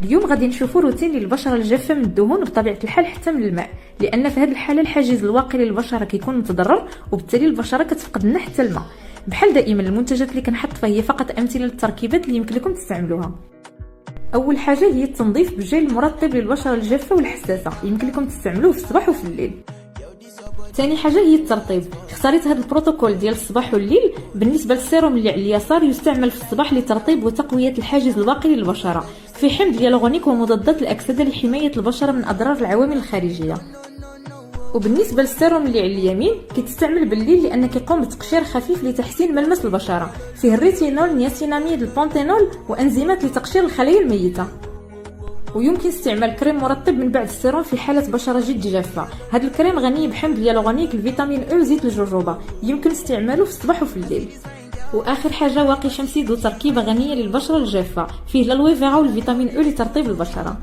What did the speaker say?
اليوم غادي نشوفوا روتين للبشره الجافه من الدهون بطبيعه الحال حتى من الماء، لان في هذه الحاله الحاجز الواقي للبشره كيكون متضرر وبالتالي البشره كتفقد لنا حتى الماء. بحال دائما المنتجات اللي كنحط فهي فقط امثله للتركيبات اللي يمكن لكم تستعملوها. اول حاجه هي التنظيف بالجيل مرطب للبشره الجافه والحساسه، يمكن لكم تستعملوه في الصباح وفي الليل. ثاني حاجه هي الترطيب. اختاريت هذا البروتوكول ديال الصباح والليل. بالنسبه للسيروم اللي على اليسار يستعمل في الصباح لترطيب وتقويه الحاجز الواقي للبشره، في حمض هيالورونيك ومضادات الاكسده لحمايه البشره من اضرار العوامل الخارجيه. وبالنسبه للسيروم اللي على اليمين كيتستعمل بالليل لان كيقوم بتقشير خفيف لتحسين ملمس البشره، فيه الريتينول، نياسيناميد، البونتينول وانزيمات لتقشير الخلايا الميته. ويمكن استعمال كريم مرطب من بعد السيروم في حاله بشره جد جافه. هذا الكريم غني بحمض هيالورونيك، الفيتامين او وزيت الجوجوبا، يمكن استعماله في الصباح وفي الليل. واخر حاجه واقي شمسي ذو تركيبه غنيه للبشره الجافه، فيه الالوي فيرا والفيتامين او لترطيب البشره.